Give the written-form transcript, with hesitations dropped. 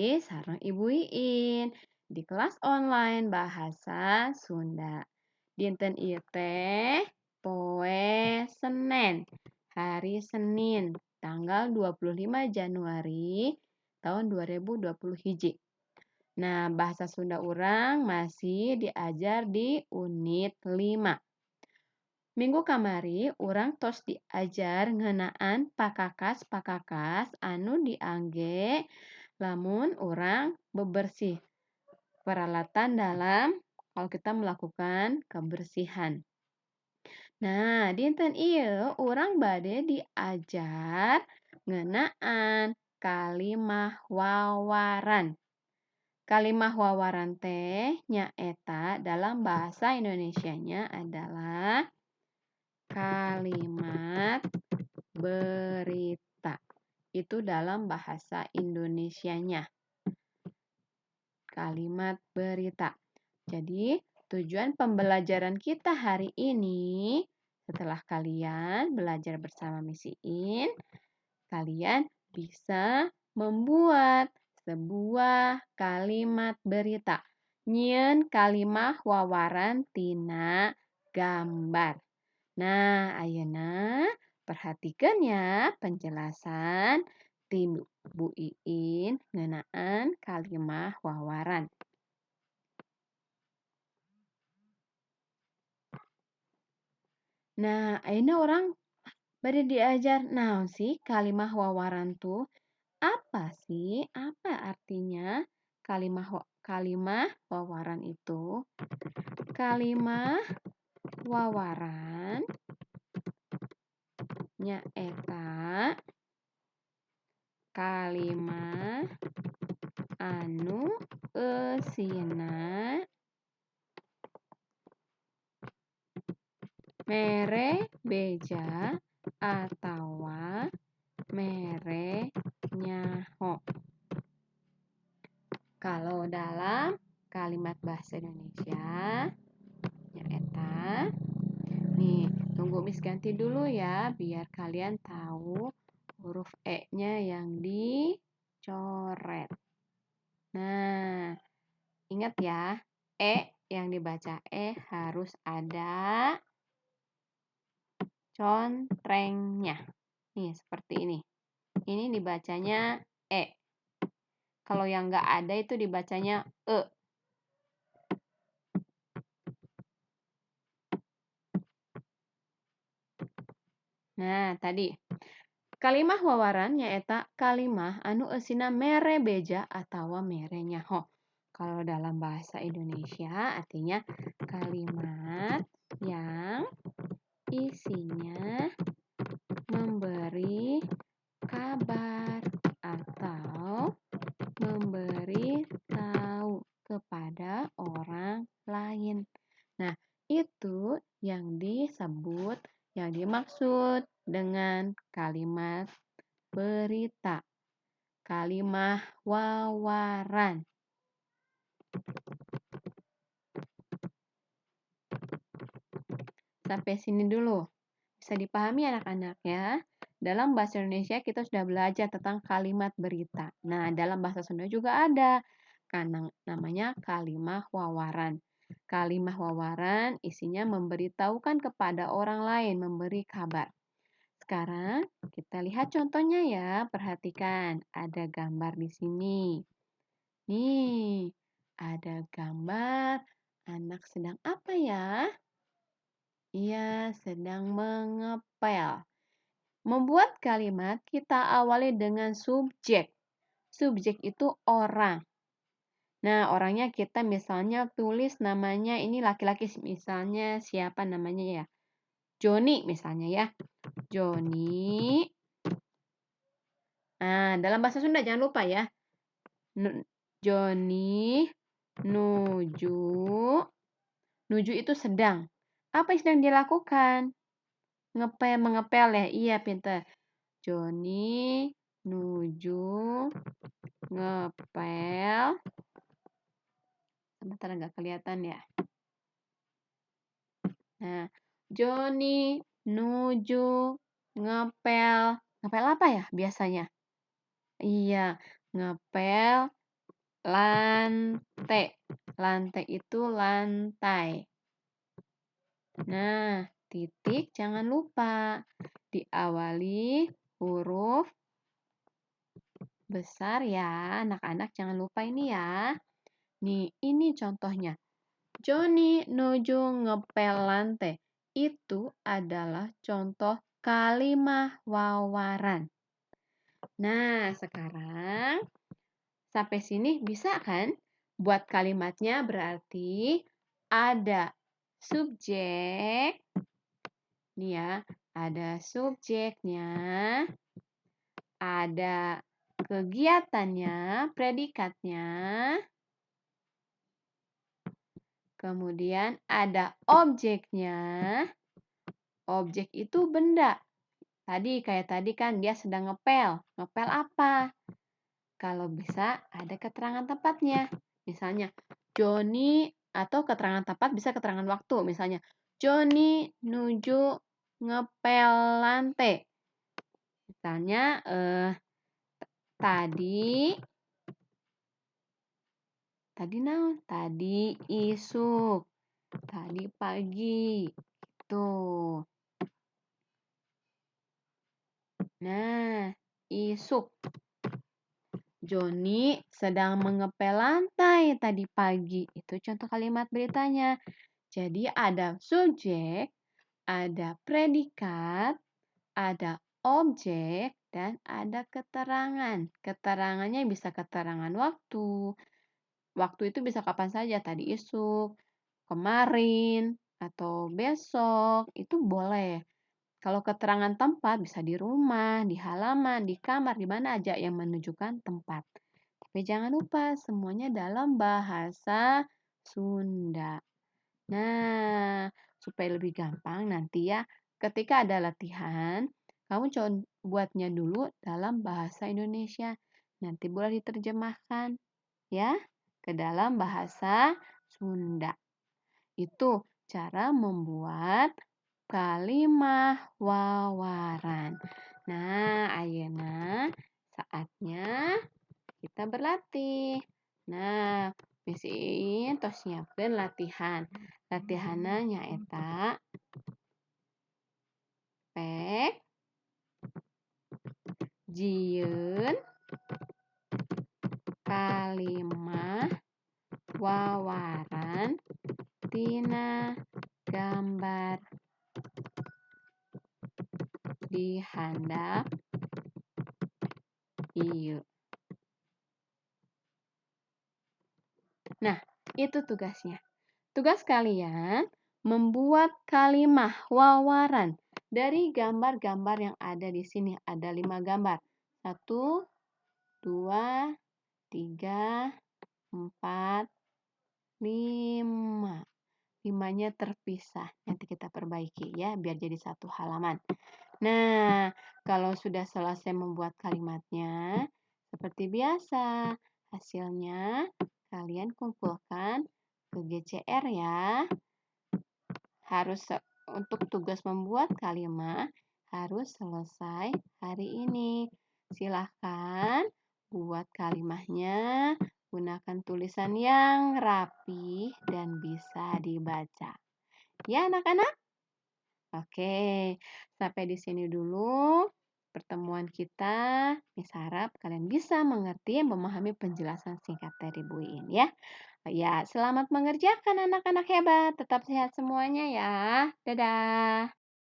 lagi sareng Ibu Iin di kelas online bahasa Sunda. Dinten ieu teh poe Senen, hari Senin, tanggal 25 Januari tahun 2021. Nah, bahasa Sunda urang masih diajar di unit 5. Minggu kamari urang tos diajar ngeunaan pakakas-pakakas anu diangge lamun urang bebersih peralatan dalam kalau kita melakukan kebersihan. Nah, dinten ieu urang bade diajar ngeunaan kalimah wawaran. Kalimah wawaran teh nyaeta dalam bahasa Indonesianya adalah kalimat berita. Itu dalam bahasa Indonesianya. Kalimat berita. Jadi, tujuan pembelajaran kita hari ini, setelah kalian belajar bersama Miss Iin, kalian bisa membuat sebuah kalimat berita. Nyieun kalimah wawaran tina gambar. Nah, ayeuna perhatikeun ya penjelasan ti Bu Iin ngeunaan kalimah wawaran. Nah, ayeuna orang bade diajar naon sih kalimah wawaran tuh? Apa sih? Apa artinya kalimah wawaran itu? Kalimah wawaran nyaeta kalimah anu eusina mere beja atawa mere nyaho. Kalau dalam kalimat bahasa Indonesia nyaeta, nih tunggu Miss ganti dulu ya biar kalian tahu huruf E-nya yang dicoret. Nah, ingat ya, E yang dibaca E harus ada contrengnya. Nih, seperti ini. Ini dibacanya E. Kalau yang nggak ada itu dibacanya E. Nah, tadi. Kalimah wawaran nyaeta kalimah anu eusina mere beja atawa mere nyaho. Kalau dalam bahasa Indonesia artinya kalimat yang isinya memberi kabar atau memberi tahu kepada orang lain. Nah, itu yang disebut, yang dimaksud dengan kalimat berita. Kalimah wawaran. Sampai sini dulu. Bisa dipahami anak-anak ya. Dalam bahasa Indonesia kita sudah belajar tentang kalimat berita. Nah, dalam bahasa Sunda juga ada. Karena namanya kalimah wawaran. Kalimah wawaran isinya memberitahukan kepada orang lain, memberi kabar. Sekarang kita lihat contohnya ya. Perhatikan, ada gambar di sini. Nih, ada gambar anak sedang apa ya? Ia sedang mengepel. Membuat kalimat kita awali dengan subjek. Subjek itu orang. Nah, orangnya kita misalnya tulis namanya ini laki-laki, misalnya siapa namanya ya? Joni misalnya ya. Joni. Nah, dalam bahasa Sunda jangan lupa ya. Joni nuju. Nuju itu sedang. Apa yang sedang dilakukan? Mengepel ya. Iya, pintar. Joni nuju ngepel. Sebentar nggak kelihatan ya. Nah, Joni nuju ngepel. Ngepel apa ya biasanya? Iya, ngepel Lante. Lante itu lantai. Nah, titik jangan lupa. Diawali huruf besar ya. Anak-anak jangan lupa ini ya. Nih, ini contohnya. Joni nuju ngepel lantai. Itu adalah contoh kalimat wawaran. Nah, sekarang sampai sini bisa kan? Buat kalimatnya berarti ada subjek. Nih ya, ada subjeknya, ada kegiatannya, predikatnya, kemudian ada objeknya. Objek itu benda. Kayak tadi kan dia sedang ngepel. Ngepel apa? Kalau bisa ada keterangan tempatnya. Misalnya, Joni atau keterangan tempat bisa keterangan waktu. Misalnya, Joni nuju ngepel lantai. Misalnya, tadi naon? Tadi isuk. Tadi pagi. Tuh. Nah, isuk. Joni sedang mengepel lantai tadi pagi. Itu contoh kalimat beritanya. Jadi ada subjek, ada predikat, ada objek, dan ada keterangan. Keterangannya bisa keterangan waktu. Waktu itu bisa kapan saja, tadi isuk, kemarin, atau besok. Itu boleh. Kalau keterangan tempat bisa di rumah, di halaman, di kamar, di mana aja yang menunjukkan tempat. Tapi jangan lupa semuanya dalam bahasa Sunda. Nah, supaya lebih gampang nanti ya, ketika ada latihan, kamu coba buatnya dulu dalam bahasa Indonesia. Nanti boleh diterjemahkan ya ke dalam bahasa Sunda. Itu cara membuat kalimat wawaran. Nah, ayeuna saatnya kita berlatih. Nah, Miss Iin tos nyiapkeun latihan. Latihanna nyaeta pek jieun kalimat wawaran tina gambar di handap ieu. Nah, itu tugasnya. Tugas kalian membuat kalimat wawaran dari gambar-gambar yang ada di sini. Ada 5 gambar. 1, 2, 3, 4, 5. 5-nya terpisah. Nanti kita perbaiki ya, biar jadi satu halaman. Nah, kalau sudah selesai membuat kalimatnya, seperti biasa, hasilnya kalian kumpulkan ke GCR ya. Untuk tugas membuat kalimat harus selesai hari ini. Silahkan buat kalimatnya, gunakan tulisan yang rapi dan bisa dibaca. Ya anak-anak? Oke, sampai di sini dulu pertemuan kita. Miss harap kalian bisa mengerti, memahami penjelasan singkat dari Bu Iin ya. Ya, selamat mengerjakan anak-anak hebat. Tetap sehat semuanya ya. Dadah.